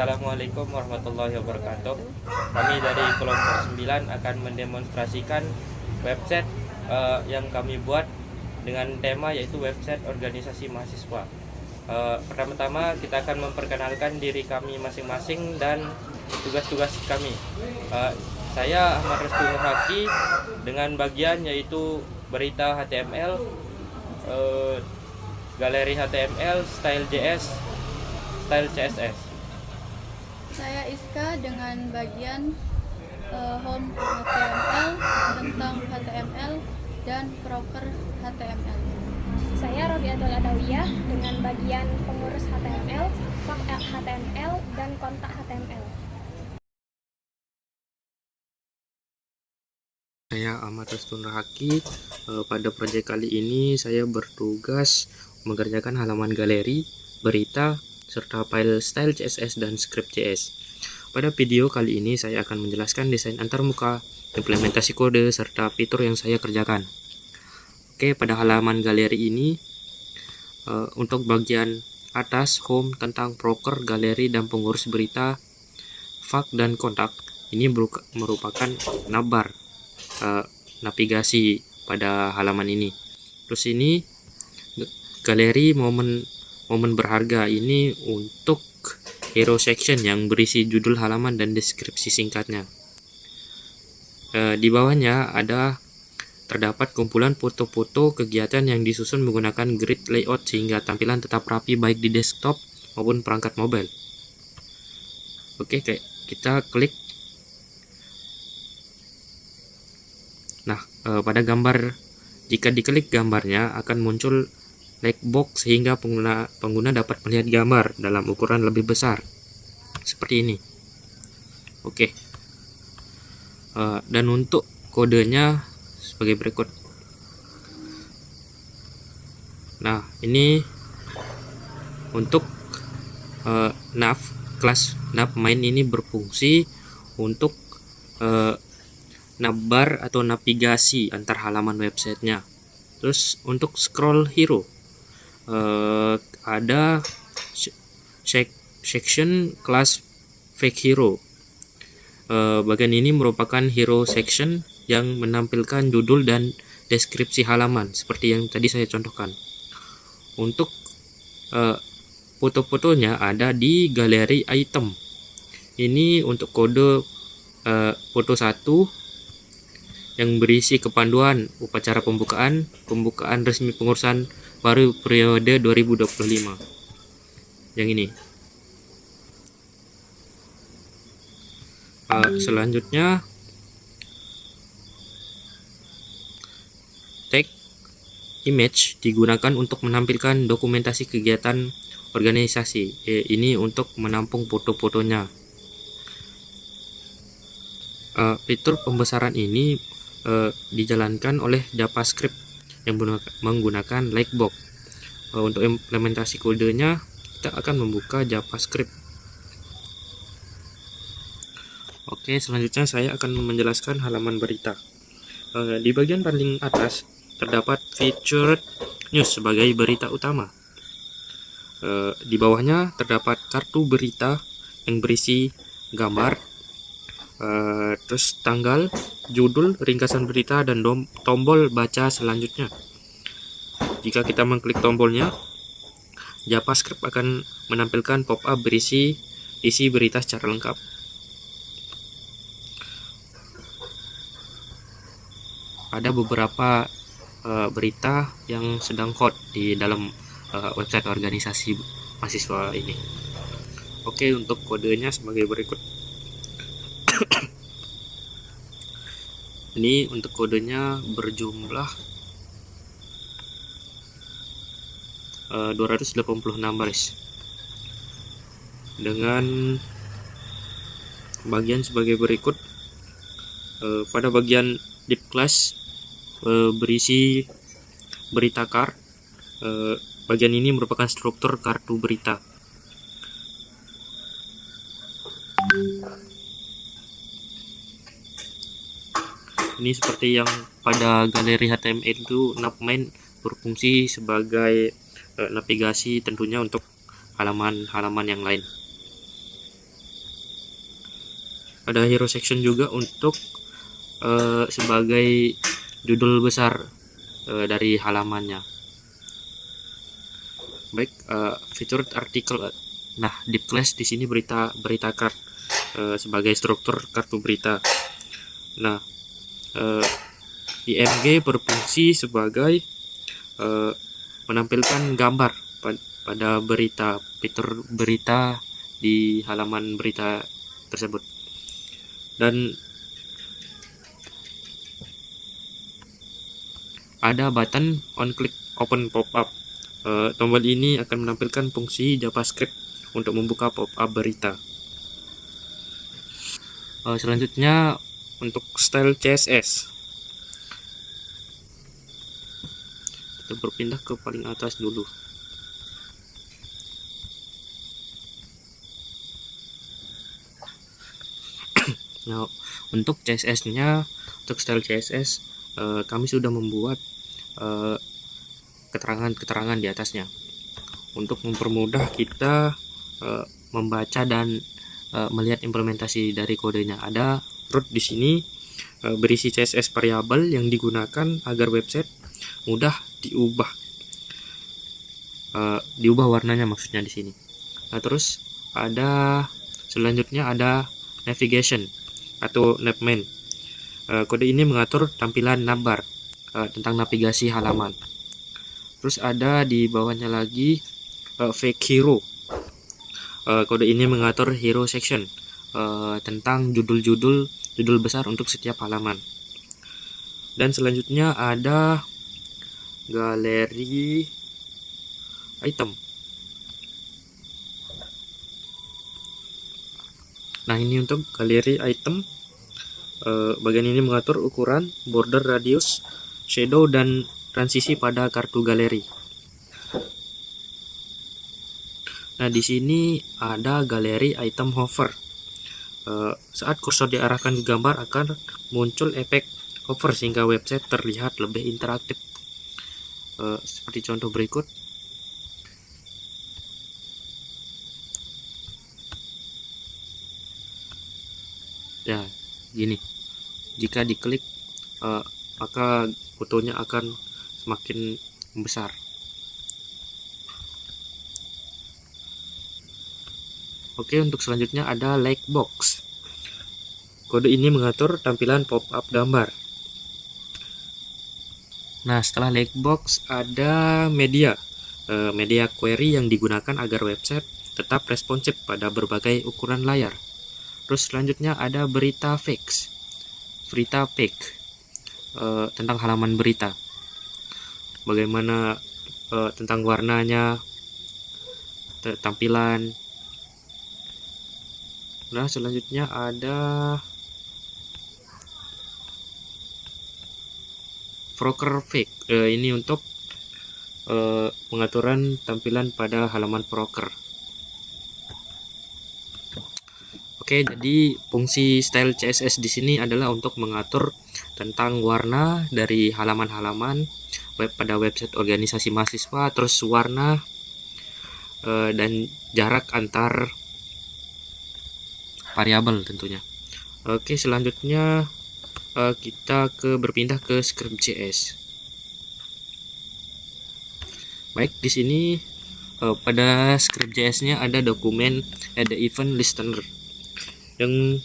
Assalamualaikum warahmatullahi wabarakatuh. Kami dari kelompok 9 akan mendemonstrasikan website yang kami buat dengan tema yaitu website organisasi mahasiswa. Pertama-tama kita akan memperkenalkan diri kami masing-masing dan tugas-tugas kami. Saya Ahmad Restu Nurhaki dengan bagian yaitu berita HTML, galeri HTML, style JS, style CSS. Saya Iska dengan bagian home HTML, tentang HTML, dan proker HTML. Saya Robiatul Adawiyah dengan bagian pengurus HTML, fak HTML, dan kontak HTML. Saya Ahmad Restu Nurhaki. Pada proyek kali ini saya bertugas mengerjakan halaman galeri, berita, serta file style CSS dan script JS. Pada video kali ini saya akan menjelaskan desain antarmuka, implementasi kode, serta fitur yang saya kerjakan. Oke, pada halaman galeri ini untuk bagian atas home tentang broker, galeri, dan pengurus berita, fak, dan kontak ini merupakan navbar navigasi pada halaman ini. Terus ini galeri momen berharga ini untuk hero section yang berisi judul halaman dan deskripsi singkatnya. Di bawahnya terdapat kumpulan foto-foto kegiatan yang disusun menggunakan grid layout sehingga tampilan tetap rapi baik di desktop maupun perangkat mobile. Oke, kita klik. Nah, pada gambar, jika diklik gambarnya akan muncul lightbox sehingga pengguna dapat melihat gambar dalam ukuran lebih besar seperti ini. Oke. Dan untuk kodenya sebagai berikut. Nah, ini untuk nav, kelas nav main ini berfungsi untuk navbar atau navigasi antar halaman websitenya. Terus untuk scroll hero ada section kelas fake hero. Bagian ini merupakan hero section yang menampilkan judul dan deskripsi halaman seperti yang tadi saya contohkan. Untuk foto-fotonya ada di galeri item. Ini untuk kode foto 1 yang berisi kepanduan upacara pembukaan resmi pengurusan baru periode 2025. Yang ini. Selanjutnya tag image digunakan untuk menampilkan dokumentasi kegiatan organisasi. Ini untuk menampung foto-fotonya. Fitur pembesaran ini dijalankan oleh JavaScript yang menggunakan lightbox. Untuk implementasi kodenya kita akan membuka JavaScript. Oke, selanjutnya saya akan menjelaskan halaman berita. Di bagian paling atas terdapat featured news sebagai berita utama. Di bawahnya terdapat kartu berita yang berisi gambar, terus tanggal, judul, ringkasan berita, dan tombol baca selanjutnya. Jika kita mengklik tombolnya, JavaScript akan menampilkan pop-up berisi isi berita secara lengkap. Ada beberapa berita yang sedang hot di dalam website organisasi mahasiswa ini. Oke, untuk kodenya sebagai berikut. Ini untuk kodenya berjumlah 286 baris dengan bagian sebagai berikut. Pada bagian div class berisi berita card. Bagian ini merupakan struktur kartu berita. Ini seperti yang pada galeri HTML itu nav main berfungsi sebagai navigasi tentunya untuk halaman-halaman yang lain. ada hero section juga untuk sebagai judul besar dari halamannya. Baik, featured artikel. Nah, deep class di sini berita card sebagai struktur kartu berita. Nah, IMG berfungsi sebagai menampilkan gambar pada fitur berita di halaman berita tersebut. Dan ada button on click open pop-up. Tombol ini akan menampilkan fungsi JavaScript untuk membuka pop-up berita. Selanjutnya untuk style CSS, kita berpindah ke paling atas dulu. Nah, untuk CSS-nya, untuk style CSS, kami sudah membuat keterangan-keterangan di atasnya untuk mempermudah kita membaca dan melihat implementasi dari kodenya. Ada root di sini berisi CSS variabel yang digunakan agar website mudah diubah warnanya, maksudnya di sini. Nah, terus selanjutnya ada navigation atau navman. Kode ini mengatur tampilan navbar tentang navigasi halaman. Terus ada di bawahnya lagi fake hero. Kode ini mengatur hero section tentang judul besar untuk setiap halaman. Dan selanjutnya ada galeri item. Nah, ini untuk galeri item. Bagian ini mengatur ukuran, border, radius, shadow, dan transisi pada kartu galeri. Nah, di sini ada galeri item hover. Saat kursor diarahkan ke gambar akan muncul efek hover sehingga website terlihat lebih interaktif. Seperti contoh berikut. Ya, gini. Jika diklik, maka fotonya akan semakin membesar. Oke, untuk selanjutnya ada like box. Kode ini mengatur tampilan pop-up gambar. Nah, setelah like box ada media query yang digunakan agar website tetap responsif pada berbagai ukuran layar. Terus selanjutnya ada berita fake tentang halaman berita. Bagaimana tentang warnanya, tampilan. Nah, selanjutnya ada broker fake. Ini untuk pengaturan tampilan pada halaman broker. Oke, jadi fungsi style CSS di sini adalah untuk mengatur tentang warna dari halaman-halaman web pada website organisasi mahasiswa, terus warna dan jarak antar variabel tentunya. Oke, selanjutnya kita berpindah ke script.js. Baik, di sini pada script.js-nya ada dokumen add event listener. Yang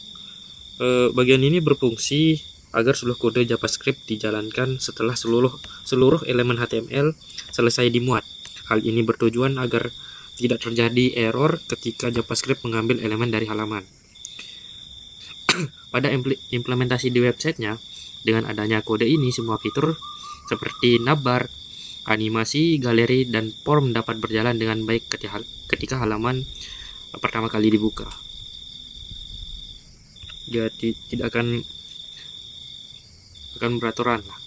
bagian ini berfungsi agar seluruh kode JavaScript dijalankan setelah seluruh elemen HTML selesai dimuat. Hal ini bertujuan agar tidak terjadi error ketika JavaScript mengambil elemen dari halaman. Pada implementasi di websitenya, dengan adanya kode ini, semua fitur seperti navbar, animasi, galeri, dan form dapat berjalan dengan baik ketika halaman pertama kali dibuka. Dia tidak akan beraturan lah.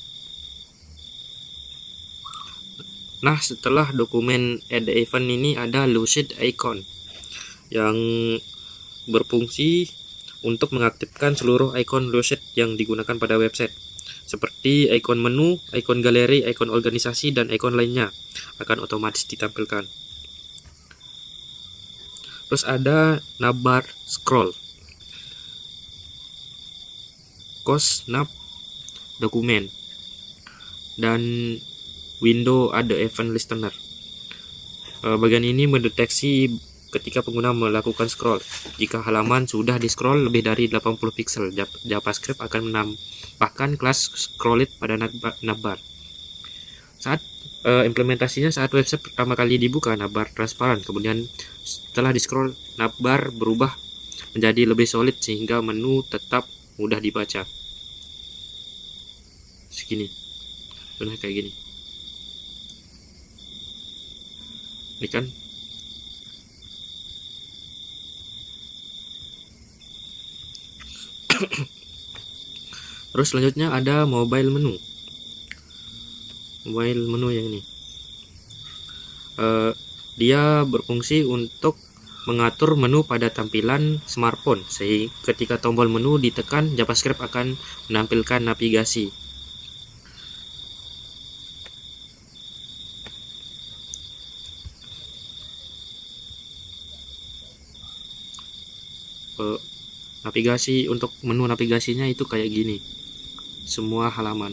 Nah, setelah dokumen add event ini ada lucid icon yang berfungsi untuk mengaktifkan seluruh icon lucid yang digunakan pada website, seperti icon menu, icon galeri, icon organisasi, dan icon lainnya akan otomatis ditampilkan. Terus ada navbar scroll. Cos, Nav, Dokumen, dan window Add Event Listener. Bagian ini mendeteksi ketika pengguna melakukan scroll. Jika halaman sudah di-scroll lebih dari 80 pixel, JavaScript akan menambahkan kelas scrolled pada navbar. Saat implementasinya saat website pertama kali dibuka, navbar transparan. Kemudian setelah di-scroll, navbar berubah menjadi lebih solid sehingga menu tetap mudah dibaca. Segini. Benar kayak gini. Ini kan. Terus selanjutnya ada mobile menu. Mobile menu yang ini. Dia berfungsi untuk mengatur menu pada tampilan smartphone, sehingga ketika tombol menu ditekan, JavaScript akan menampilkan navigasi. Navigasi untuk menu navigasinya itu kayak gini, semua halaman.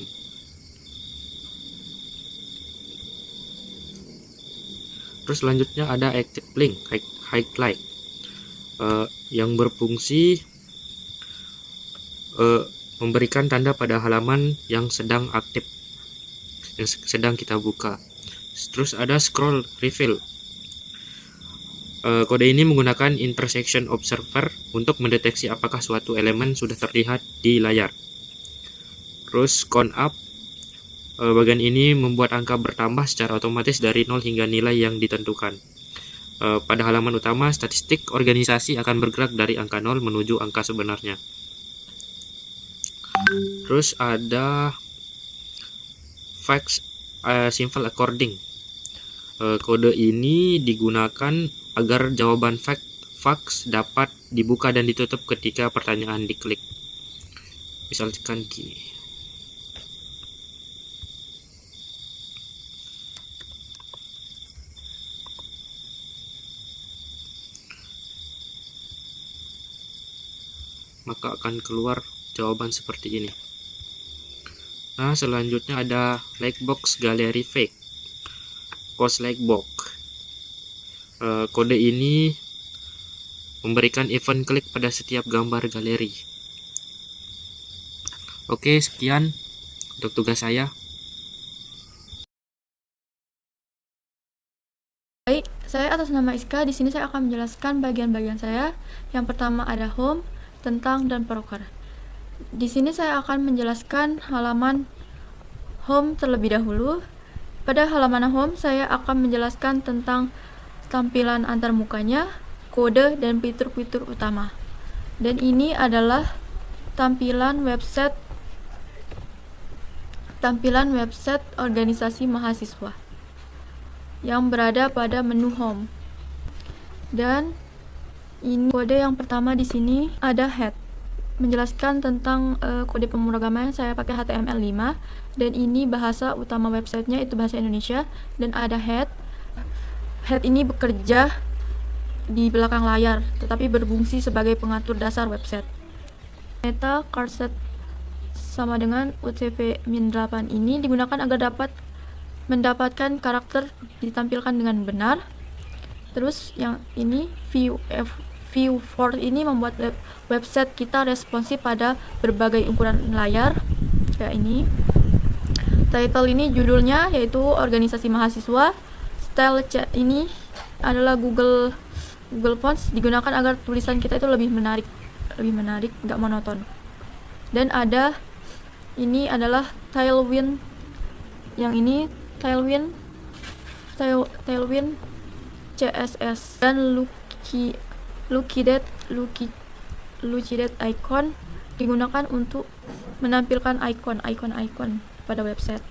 Terus selanjutnya ada active link, highlight, yang berfungsi memberikan tanda pada halaman yang sedang aktif, yang sedang kita buka. Terus ada scroll reveal. Kode ini menggunakan intersection observer untuk mendeteksi apakah suatu elemen sudah terlihat di layar. Terus count up, bagian ini membuat angka bertambah secara otomatis dari 0 hingga nilai yang ditentukan. Pada halaman utama, statistik organisasi akan bergerak dari angka 0 menuju angka sebenarnya. Terus ada fax simple according. Kode ini digunakan agar jawaban fax dapat dibuka dan ditutup ketika pertanyaan diklik. Misalkan gini. Maka akan keluar jawaban seperti ini. Nah, selanjutnya ada Lightbox Gallery Fake. Post Lightbox. Kode ini memberikan event klik pada setiap gambar galeri. Oke, sekian untuk tugas saya. Baik, saya atas nama Iska. Di sini saya akan menjelaskan bagian-bagian saya. Yang pertama ada home, tentang, dan broker. Di sini saya akan menjelaskan halaman home terlebih dahulu. Pada halaman home, saya akan menjelaskan tentang tampilan antarmukanya, kode, dan fitur-fitur utama. Dan ini adalah tampilan website organisasi mahasiswa yang berada pada menu home. Dan ini kode yang pertama di sini ada head, menjelaskan tentang kode pemrograman. Saya pakai HTML5 dan ini bahasa utama websitenya itu bahasa Indonesia. Dan ada head. Head ini bekerja di belakang layar, tetapi berfungsi sebagai pengatur dasar website. Meta Charset sama dengan UTF-8 ini digunakan agar dapat mendapatkan karakter ditampilkan dengan benar. Terus yang ini View4 ini membuat website kita responsif pada berbagai ukuran layar kayak ini. Title ini judulnya yaitu organisasi mahasiswa. Style ini adalah Google Fonts, digunakan agar tulisan kita itu lebih menarik, nggak monoton. Dan ada ini adalah Tailwind. Yang ini Tailwind CSS dan Lucidate icon digunakan untuk menampilkan icon pada website.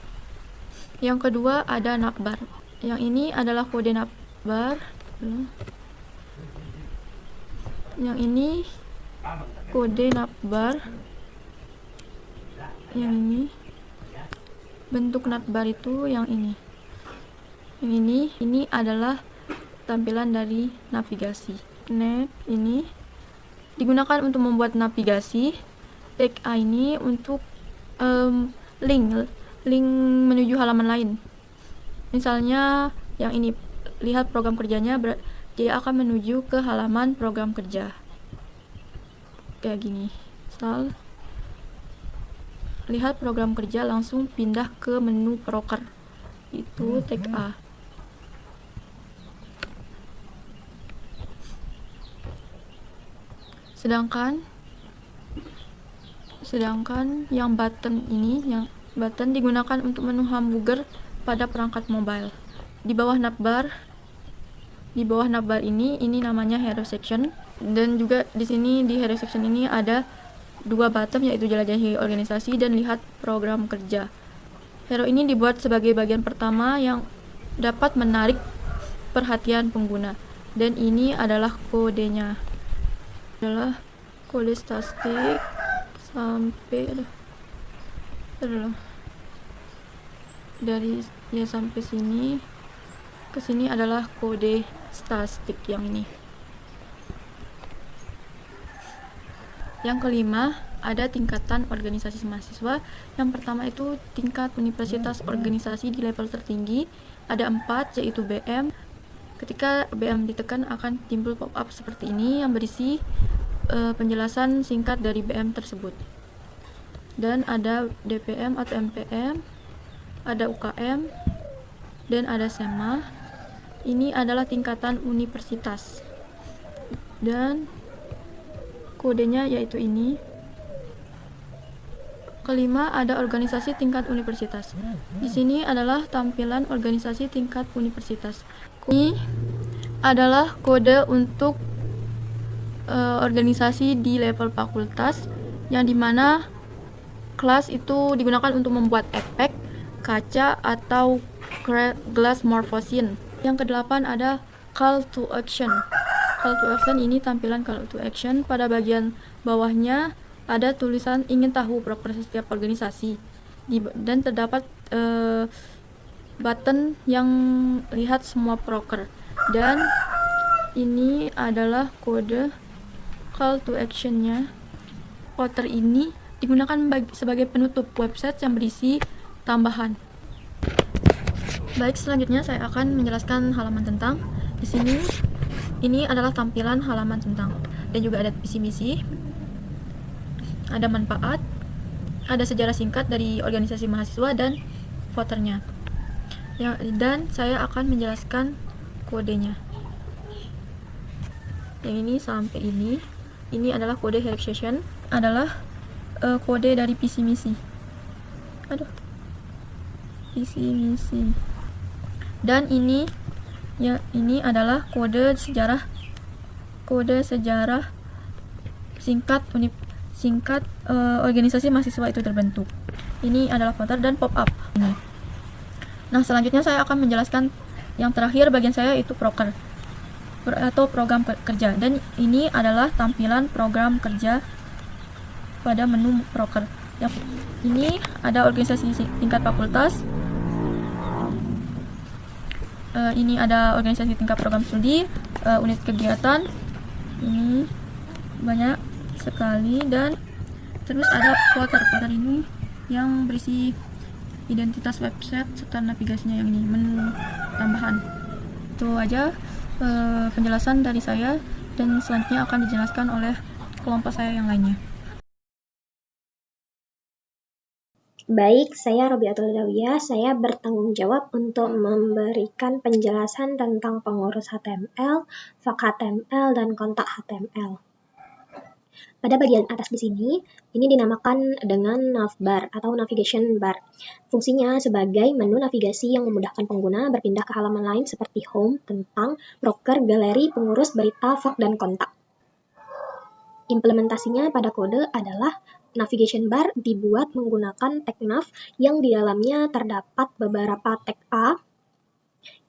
Yang kedua ada navbar. Yang ini adalah kode navbar. Yang ini kode navbar. Yang ini bentuk navbar itu yang ini. Yang ini adalah tampilan dari navigasi. Nav ini digunakan untuk membuat navigasi. tag A ini untuk link menuju halaman lain. Misalnya yang ini, lihat program kerjanya, dia akan menuju ke halaman program kerja. Kayak gini. Misal, lihat program kerja, langsung pindah ke menu proker. Itu tag A. Sedangkan yang button ini, yang button digunakan untuk menu hamburger pada perangkat mobile. Di bawah navbar ini namanya hero section, dan juga di sini di hero section ini ada dua button, yaitu jelajahi organisasi dan lihat program kerja. Hero ini dibuat sebagai bagian pertama yang dapat menarik perhatian pengguna, dan ini adalah kodenya. Adalah kode statistik sampai dari sampai sini ke sini adalah kode statistik yang ini. Yang kelima, ada tingkatan organisasi mahasiswa. Yang pertama itu tingkat universitas organisasi di level tertinggi. Ada 4, yaitu BM. Ketika BM ditekan akan timbul pop-up seperti ini yang berisi penjelasan singkat dari BM tersebut. Dan ada DPM atau MPM, ada UKM, dan ada SEMA. Ini adalah tingkatan universitas. Dan kodenya yaitu ini. Kelima, ada organisasi tingkat universitas. Di sini adalah tampilan organisasi tingkat universitas. Ini adalah kode untuk organisasi di level fakultas, yang dimana kelas itu digunakan untuk membuat efek, kaca, atau glass morphosine. Yang kedelapan ada call to action. Call to action ini tampilan call to action. Pada bagian bawahnya ada tulisan ingin tahu proker setiap organisasi, dan terdapat button yang lihat semua proker. Dan ini adalah kode call to actionnya. Footer ini digunakan sebagai penutup website yang berisi tambahan. Baik, selanjutnya saya akan menjelaskan halaman tentang. Di sini ini adalah tampilan halaman tentang, dan juga ada visi misi, ada manfaat, ada sejarah singkat dari organisasi mahasiswa dan voternya. Dan saya akan menjelaskan kodenya. Yang ini sampai ini. Ini adalah kode help session, adalah kode dari visi misi. Visi misi. Dan ini adalah kode sejarah singkat organisasi mahasiswa itu terbentuk. Ini adalah footer dan pop-up. Nah, selanjutnya saya akan menjelaskan yang terakhir bagian saya, itu proker atau program kerja, dan ini adalah tampilan program kerja pada menu proker. Ini ada organisasi tingkat fakultas. Ini ada organisasi tingkat program studi, unit kegiatan. Ini banyak sekali. Dan terus ada footer ini yang berisi identitas website serta navigasinya, yang ini menu tambahan. Itu aja penjelasan dari saya, dan selanjutnya akan dijelaskan oleh kelompok saya yang lainnya. Baik, saya Robiatul Dawiyah. Saya bertanggung jawab untuk memberikan penjelasan tentang pengurus HTML, fak HTML, dan kontak HTML. Pada bagian atas di sini, ini dinamakan dengan navbar atau navigation bar. Fungsinya sebagai menu navigasi yang memudahkan pengguna berpindah ke halaman lain seperti home, tentang, broker, galeri, pengurus, berita, fak, dan kontak. Implementasinya pada kode adalah navigation bar dibuat menggunakan tag nav yang di dalamnya terdapat beberapa tag A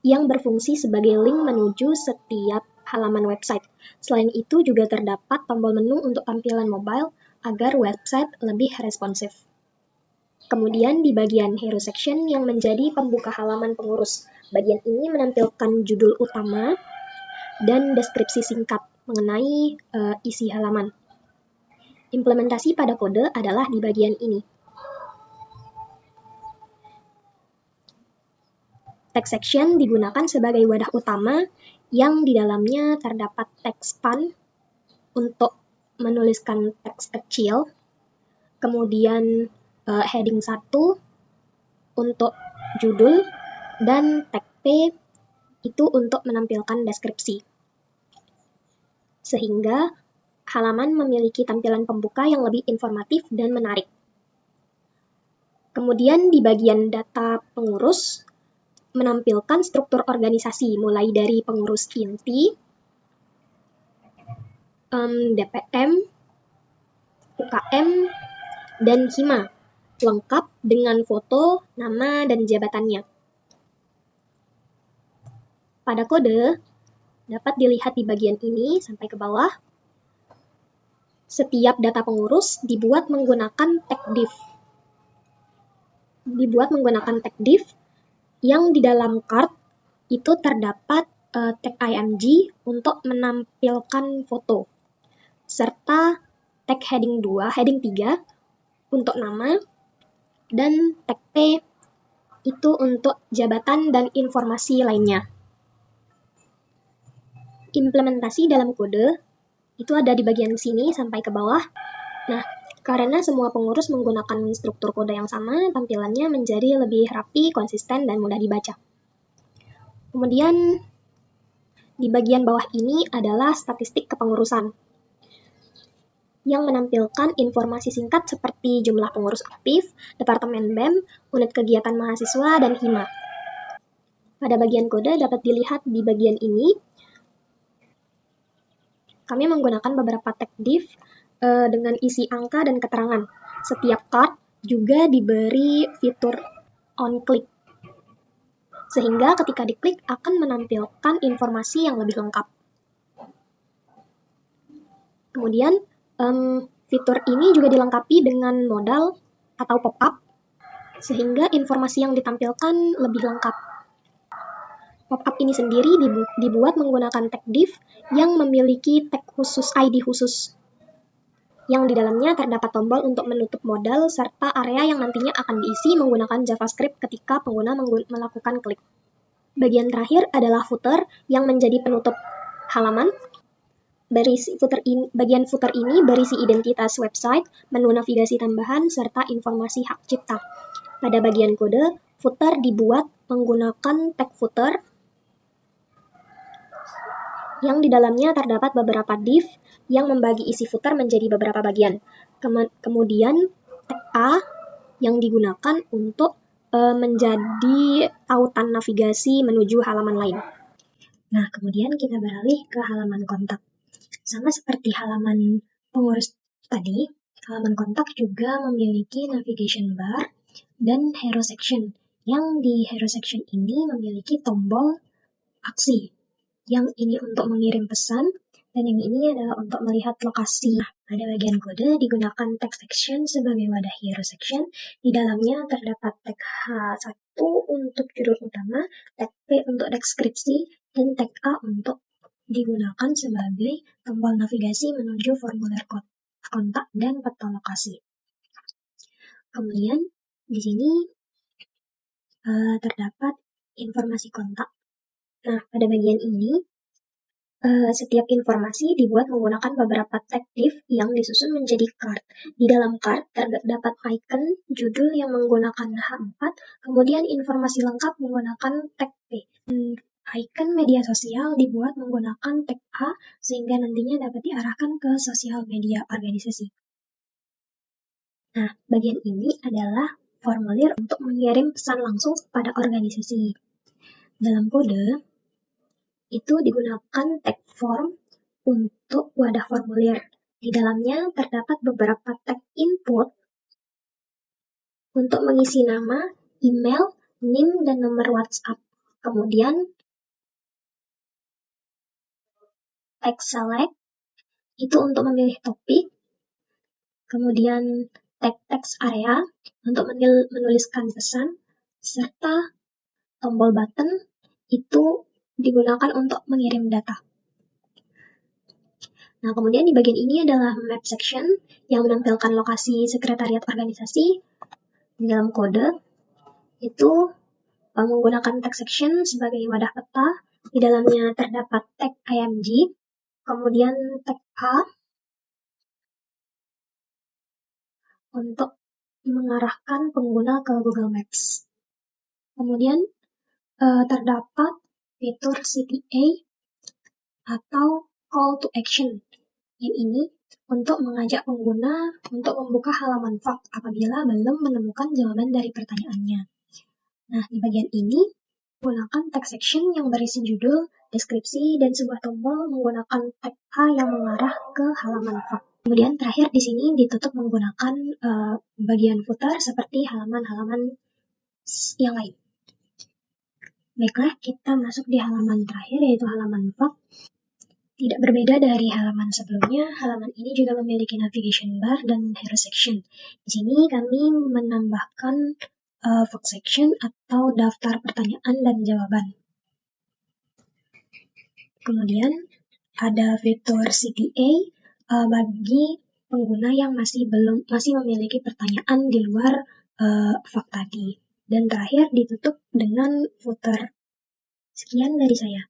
yang berfungsi sebagai link menuju setiap halaman website. Selain itu juga terdapat tombol menu untuk tampilan mobile agar website lebih responsif. Kemudian di bagian hero section yang menjadi pembuka halaman pengurus. Bagian ini menampilkan judul utama dan deskripsi singkat mengenai isi halaman. Implementasi pada kode adalah di bagian ini. Text section digunakan sebagai wadah utama yang di dalamnya terdapat teks span untuk menuliskan teks kecil, kemudian heading 1 untuk judul, dan tag P itu untuk menampilkan deskripsi. Sehingga halaman memiliki tampilan pembuka yang lebih informatif dan menarik. Kemudian di bagian data pengurus, menampilkan struktur organisasi mulai dari pengurus inti, DPM, UKM, dan Hima, lengkap dengan foto, nama, dan jabatannya. Pada kode, dapat dilihat di bagian ini sampai ke bawah, setiap data pengurus dibuat menggunakan tag div. Yang di dalam card itu terdapat tag img untuk menampilkan foto, serta tag heading 3 untuk nama, dan tag P itu untuk jabatan dan informasi lainnya. Implementasi dalam kode itu ada di bagian sini sampai ke bawah. Nah, karena semua pengurus menggunakan struktur kode yang sama, tampilannya menjadi lebih rapi, konsisten, dan mudah dibaca. Kemudian, di bagian bawah ini adalah statistik kepengurusan, yang menampilkan informasi singkat seperti jumlah pengurus aktif, departemen BEM, unit kegiatan mahasiswa, dan Hima. Pada bagian kode dapat dilihat di bagian ini, kami menggunakan beberapa tag div dengan isi angka dan keterangan. Setiap card juga diberi fitur on click, sehingga ketika diklik akan menampilkan informasi yang lebih lengkap. Kemudian, fitur ini juga dilengkapi dengan modal atau pop-up, sehingga informasi yang ditampilkan lebih lengkap. Pop-up ini sendiri dibuat menggunakan tag div yang memiliki tag khusus, ID khusus, yang di dalamnya terdapat tombol untuk menutup modal serta area yang nantinya akan diisi menggunakan JavaScript ketika pengguna melakukan klik. Bagian terakhir adalah footer yang menjadi penutup halaman. Bagian footer ini berisi identitas website, menu navigasi tambahan, serta informasi hak cipta. Pada bagian kode, footer dibuat menggunakan tag footer yang di dalamnya terdapat beberapa div yang membagi isi footer menjadi beberapa bagian. Kemudian tag A yang digunakan untuk menjadi tautan navigasi menuju halaman lain. Nah, kemudian kita beralih ke halaman kontak. Sama seperti halaman pengurus tadi, halaman kontak juga memiliki navigation bar dan hero section. Yang di hero section ini memiliki tombol aksi. Yang ini untuk mengirim pesan, dan yang ini adalah untuk melihat lokasi. Pada bagian kode digunakan tag section sebagai wadah hero section. Di dalamnya terdapat tag H1 untuk judul utama, tag P untuk deskripsi, dan tag A untuk digunakan sebagai tombol navigasi menuju formulir kontak dan peta lokasi. Kemudian di sini terdapat informasi kontak. Nah, pada bagian ini setiap informasi dibuat menggunakan beberapa tag div yang disusun menjadi card. Di dalam card terdapat icon judul yang menggunakan H4, kemudian informasi lengkap menggunakan tag P. Icon media sosial dibuat menggunakan tag A sehingga nantinya dapat diarahkan ke sosial media organisasi. Nah, bagian ini adalah formulir untuk mengirim pesan langsung pada organisasi. Dalam kode, itu digunakan tag form untuk wadah formulir. Di dalamnya terdapat beberapa tag input untuk mengisi nama, email, NIM, dan nomor WhatsApp. Kemudian tag select itu untuk memilih topik. Kemudian tag text area untuk menuliskan pesan, serta tombol button itu digunakan untuk mengirim data. Nah, kemudian di bagian ini adalah map section yang menampilkan lokasi sekretariat organisasi di dalam kode. Itu menggunakan tag section sebagai wadah peta. Di dalamnya terdapat tag IMG, kemudian tag A untuk mengarahkan pengguna ke Google Maps. Kemudian terdapat fitur CTA atau call to action. Yang ini untuk mengajak pengguna untuk membuka halaman form apabila belum menemukan jawaban dari pertanyaannya. Nah, di bagian ini menggunakan tag section yang berisi judul, deskripsi, dan sebuah tombol menggunakan tag A yang mengarah ke halaman form. Kemudian terakhir di sini ditutup menggunakan bagian footer seperti halaman-halaman yang lain. Baiklah, kita masuk di halaman terakhir yaitu halaman form. Tidak berbeda dari halaman sebelumnya, halaman ini juga memiliki navigation bar dan hero section. Di sini kami menambahkan Vox section atau daftar pertanyaan dan jawaban. Kemudian ada fitur CTA bagi pengguna yang masih memiliki pertanyaan di luar Vox tadi. Dan terakhir ditutup dengan footer. Sekian dari saya.